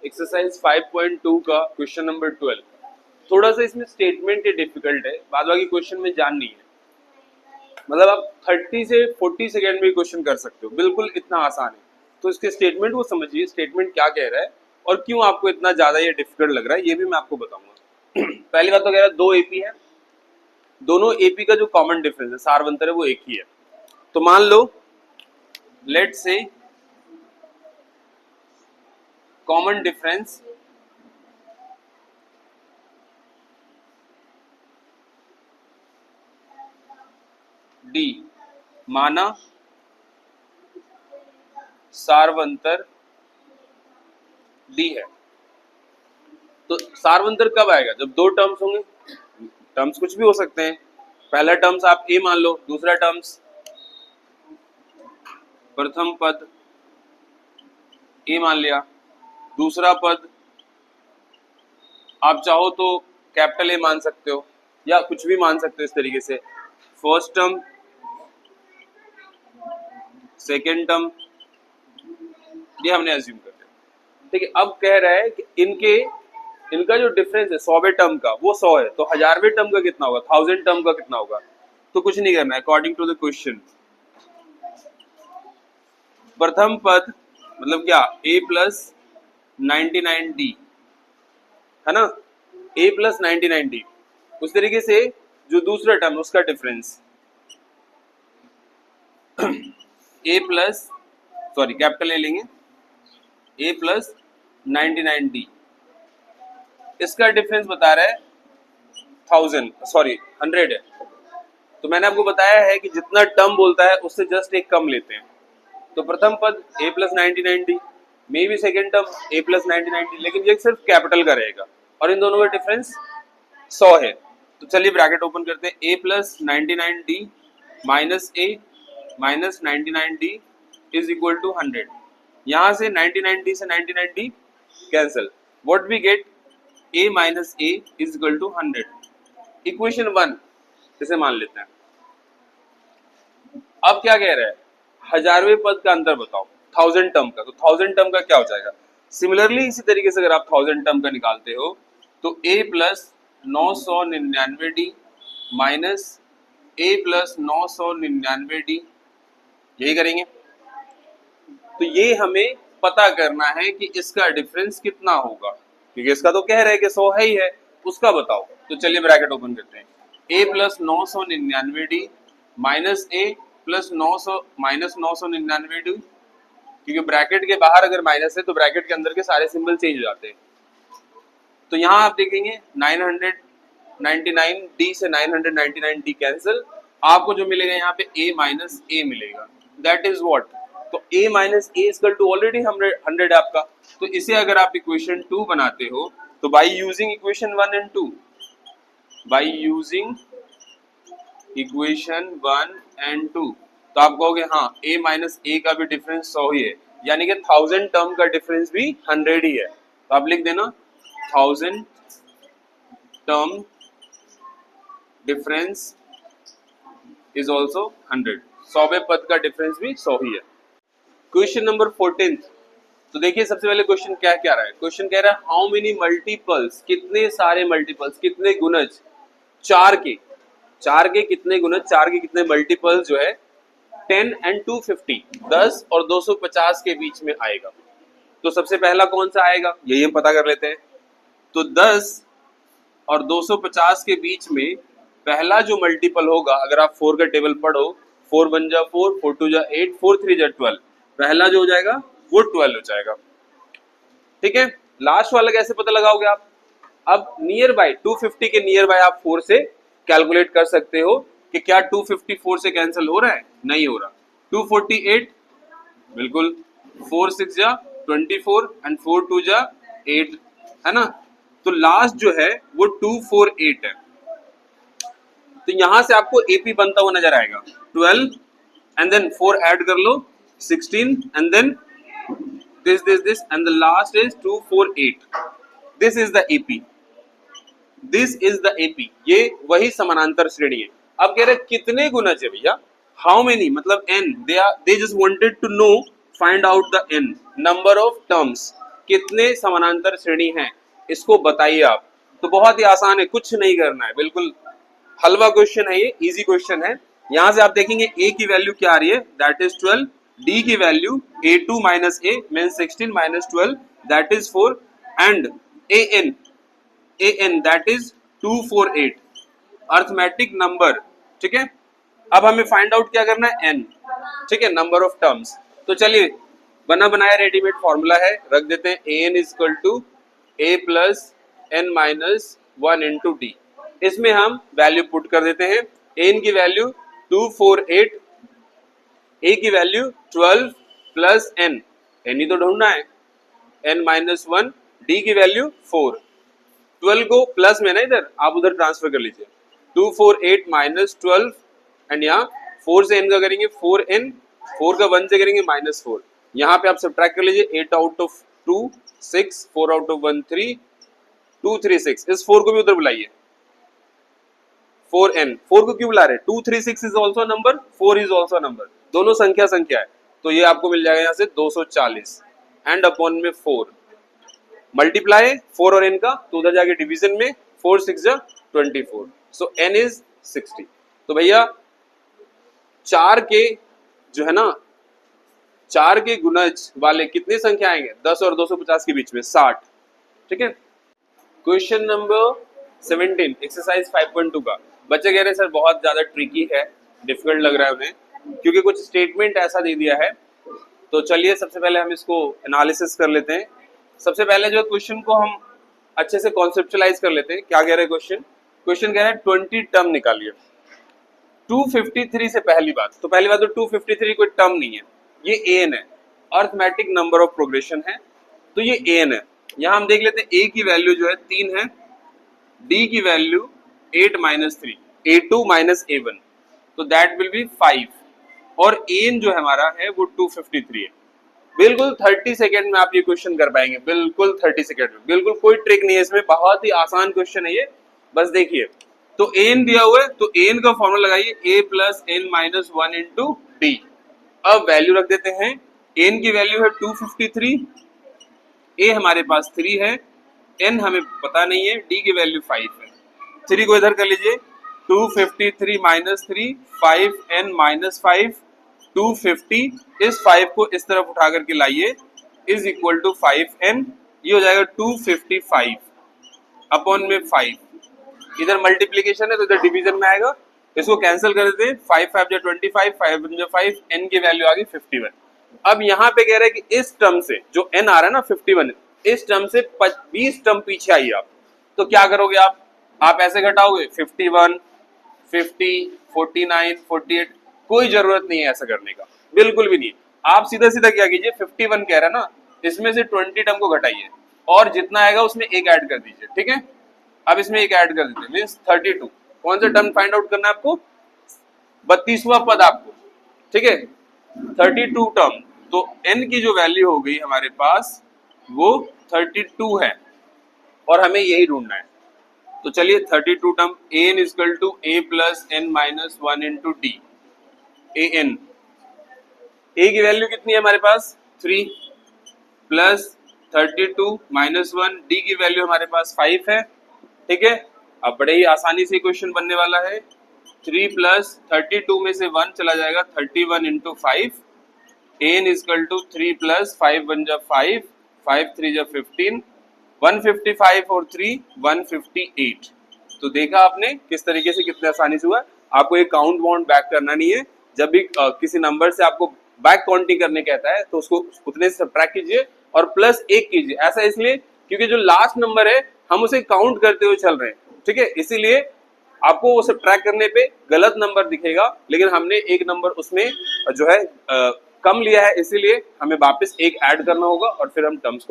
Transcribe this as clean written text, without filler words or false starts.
Exercise 5.2 का question number 12। थोड़ा सा इसमें स्टेटमेंट ही डिफिकल्ट है, बाद बाकी क्वेश्चन में जान नहीं है। मतलब आप 30 से 40 सेकेंड में क्वेश्चन कर सकते हो, बिल्कुल इतना आसान है। तो इसके स्टेटमेंट को समझिए, स्टेटमेंट क्या कह रहा है और क्यों आपको इतना ज्यादा ये डिफिकल्ट लग रहा है, ये भी मैं आपको बताऊंगा। पहली बात तो कह रहा है 2 एपी है, दोनों एपी का जो कॉमन डिफरेंस है, सारवंतर है, वो एक ही है। तो मान लो लेट से कॉमन डिफरेंस डी माना सारवंतर डी है। तो सारवंतर कब आएगा? जब दो टर्म्स होंगे। टर्म्स कुछ भी हो सकते हैं। पहला टर्म्स आप ए मान लो, दूसरा टर्म्स प्रथम पद ए मान लिया, दूसरा पद आप चाहो तो कैपिटल ए मान सकते हो या कुछ भी मान सकते हो इस तरीके से। फर्स्ट टर्म, सेकेंड टर्म, ये हमने अज्यूम कर लिया। ठीक है, अब कह रहा है कि इनका जो डिफरेंस है 100वें टर्म का वो 100 है, तो 1000वें टर्म का कितना होगा, 1000 टर्म का कितना होगा? तो कुछ नहीं करना है, अकॉर्डिंग टू द क्वेश्चन प्रथम पद मतलब क्या, a प्लस 99d है ना, a प्लस 99d। उस तरीके से जो दूसरा टर्म उसका difference a plus sorry capital A लेंगे, a प्लस 99d, इसका डिफरेंस बता रहा है 100 है। तो मैंने आपको बताया है कि जितना टर्म बोलता है उससे जस्ट एक कम लेते हैं। तो प्रथम पद a प्लस 99d, मे भी second term a plus 99d, लेकिन ये सिर्फ कैपिटल का रहेगा और इन दोनों का डिफरेंस 100 है। तो चलिए ब्रैकेट ओपन करते हैं, a plus 99d minus a minus 99d is equal to 100। यहाँ से 99d से 99d cancel, what we get, a minus a is equal to 100। Equation 1 इसे मान लेते हैं। अब क्या कह रहा है, 1000वें पद का अंतर बताओ 1000 टर्म का। तो 1000 टर्म का क्या हो जाएगा? सिमिलरली इसी तरीके से अगर आप 1000 टर्म का निकालते हो तो a plus 999d minus a plus 999d, यही करेंगे। तो ये हमें पता करना है कि इसका डिफरेंस कितना होगा, क्योंकि इसका तो कह रहे हैं कि 100 है ही है, उसका बताओ। तो चलिए ब्रैकेट ओपन करते हैं, a plus 999d minus a plus 900 minus 999d, क्योंकि ब्रैकेट के बाहर अगर माइनस है तो ब्रैकेट के अंदर के सारे सिंबल चेंज हो जाते हैं। तो यहाँ आप देखेंगे 999d से 999d कैंसिल, आपको जो मिलेगा यहाँ पे a माइनस a मिलेगा, दैट इज व्हाट। तो a minus a equal to already 100 है आपका। तो इसे अगर आप इक्वेशन 2 बनाते हो तो by using equation 1 and 2, by using equation 1 and 2, तो आप कहोगे हाँ a माइनस a का भी डिफरेंस 100 ही है, यानी कि 1000 टर्म का डिफरेंस भी 100 ही है। तो आप लिख देना 1000 टर्म डिफरेंस इज ऑल्सो 100। 100वें पद का डिफरेंस भी 100 ही है। Question number 14। तो देखिए सबसे पहले क्वेश्चन क्या कह रहा है, क्वेश्चन कह रहा है हाउ मेनी मल्टीपल्स, कितने सारे मल्टीपल्स, कितने गुणज 4 के कितने गुणज, 4 के कितने मल्टीपल्स जो है 10 एंड 250, 10 और 250 के बीच में आएगा। तो सबसे पहला कौन सा आएगा यही हम पता कर लेते हैं। तो 10 और 250 के बीच में पहला जो मल्टीपल होगा, अगर आप 4 का टेबल पढ़ो, 4 1 जा 4, 4 2 जा 8, 4 3 जा 12, पहला जो हो जाएगा वो 12 हो जाएगा। ठीक है, लास्ट वाला कैसे पता लगाओगे आप? अब नियर बाय 250 के नियर बाय आप 4 से कैलकुलेट कर सकते हो कि क्या 254 से कैंसिल हो रहा है, नहीं हो रहा। 248 बिल्कुल, 4 6 जा 24 एंड 4 2 जा 8 है ना। तो लास्ट जो है वो 248 है। तो यहां से आपको एपी बनता हुआ नजर आएगा, 12 एंड देन 4 ऐड कर लो 16 and then this and the last is 248। this is the AP, this is the AP, ये वही समानांतर श्रेणी है। अब कह रहे कितने गुणज है भैया, हाउ मेनी मतलब n, they just wanted to know, find out the n number of terms। कितने समानांतर श्रेणी हैं, इसको बताइए आप। तो बहुत ही आसान है, कुछ नहीं करना है, बिल्कुल हलवा क्वेश्चन है ये, इजी क्वेश्चन है। यहां से आप देखेंगे a की वैल्यू क्या आ रही है, दैट इज 12, d की value a2 minus a means 16 minus 12 that is 4 and an that is 248 arithmetic number. ठीक है, अब हमें फाइंड आउट क्या करना है, n, ठीक है, नंबर ऑफ टर्म्स। तो चलिए बना बनाया रेडीमेड फॉर्मूला है, रख देते हैं an is equal to a plus n minus 1 into d. इसमें हम वैल्यू पुट कर देते हैं, n की वैल्यू 248, a की वैल्यू 12 प्लस n ही तो ढूंढना है, n माइनस 1, d की वैल्यू 4, 12 को प्लस में ना इधर आप उधर ट्रांसफर कर लीजिए, 248 माइनस 12 एंड यहाँ 4 से n का करेंगे 4n, 4 का 1 से करेंगे माइनस 4, यहाँ पे आप सब्ट्रैक्ट कर लीजिए, 8 आउट ऑफ 2 6, 4 आउट ऑफ 1 3, 2 3 6, इस 4 को भी उधर बुलाइए, 4n, 4 को क्यों बुला रहे हैं, 2 3 6 is also number, 4 is also number, दोनों संख्या है, तो ये आपको मिल जाएगा यहाँ से 240 एंड अपॉन में 4 मल्टीप्लाई 4 और n का, तो उधर जाके डिवीजन में 4 6 जा 24, सो n इज 60। तो भैया 4 के जो है ना 4 के गुणज वाले कितनी संख्या आएंगे, 10 और 250 के बीच में 60। ठीक है, क्वेश्चन नंबर 17 एक्सरसाइज 5.2 का। बच्चे कह रहे हैं सर बहुत ज्यादा ट्रिकी है, डिफिकल्ट लग रहा है उन्हें, क्योंकि कुछ स्टेटमेंट ऐसा दे दिया है। तो चलिए सबसे पहले हम इसको एनालिसिस कर लेते हैं। सबसे पहले जो क्वेश्चन को हम अच्छे से कॉन्सेप्चुलाइज कर लेते हैं। क्या कह रहे हैं क्वेश्चन कह रहा है 20 टर्म निकालिए। 253 से पहली बात तो 253 कोई टर्म नहीं है, ये an है, अर्थमेटिक नंबर ऑफ प्रोग्रेशन है, तो ये an है। यहाँ हम देख लेते हैं a की वैल्यू जो है 3 है, d की value 8 minus 3, a2 minus a1, तो दैट विल बी 5, और an जो हमारा है वो 253 है। बिल्कुल 30 सेकेंड में आप ये क्वेश्चन कर पाएंगे, बिल्कुल 30 सेकेंड में, बिल्कुल कोई ट्रिक नहीं है इसमें, बहुत ही आसान क्वेश्चन है ये। बस देखिए, तो an दिया हुआ है, तो an का फॉर्मूला लगाइए, a plus n minus 1 into D. अब वैल्यू रख देते हैं, n की वैल्यू है 253, a हमारे पास 3 है, n हमें पता नहीं है, d की वैल्यू 5 है। 3 को इधर कर लीजिए, 253 माइनस 3, 5n माइनस 5, 250, इस 5 को इस तरफ उठा करके लाइए, इज इक्वल टू 5n, ये हो जाएगा 255 अपॉन में 5, इधर मल्टीप्लीकेशन है तो इधर डिवीजन में आएगा, इसको कैंसिल कर देते हैं, 5 5 जा 25, 5 1 जा 5, n की वैल्यू आ गई 51। अब यहाँ पे कह रहे हैं कि इस टर्म से जो n आ रहा है ना 51, इस टर्म से 20 टर्म पीछे आइए आप, तो क्या करोगे आप ऐसे घटाओगे 51, 50, 49, 48, कोई जरूरत नहीं है ऐसा करने का, बिल्कुल भी नहीं। आप सीधा सीधा क्या कीजिए, 51 कह रहा है ना, इसमें से 20 टर्म को घटाइए और जितना आएगा उसमें एक ऐड कर दीजिए। ठीक है, अब इसमें एक ऐड कर देते हैं, मीन्स 32। कौन सा टर्म फाइंड आउट करना है आपको, 32वां पद आपको। ठीक है, 32 टर्म, तो n की जो वैल्यू हो गई हमारे पास वो 32 है और हमें यही ढूंढना है। तो चलिए 32 term, an is equal to a plus n minus 1 into d. an, a की वैल्यू कितनी है हमारे पास 3 प्लस 32 माइनस 1, डी की वैल्यू हमारे पास 5 है। ठीक है, अब बड़े ही आसानी से क्वेश्चन बनने वाला है, 3 प्लस 32 में से 1 चला जाएगा, 31 into 5, an is equal to 3 plus 5 1 जा 5, 5 3 जा 15, 155 और 3 158। तो देखा आपने किस तरीके से, कितने आसानी से हुआ। आपको एक काउंट वाउंट बैक करना नहीं है, जब भी किसी नंबर से आपको बैक काउंटिंग करने कहता है तो उसको उतने से सब्ट्रैक्ट कीजिए और प्लस 1 कीजिए। ऐसा इसलिए क्योंकि जो लास्ट नंबर है हम उसे काउंट करते हुए चल रहे हैं। ठीक है, इसीलिए आपको वो सब्ट्रैक्ट करने पे गलत नंबर दिखेगा, लेकिन हमने एक नंबर उसमें जो है कम लिया है, इसीलिए हमें वापस एक ऐड करना होगा और फिर हम टर्म्स को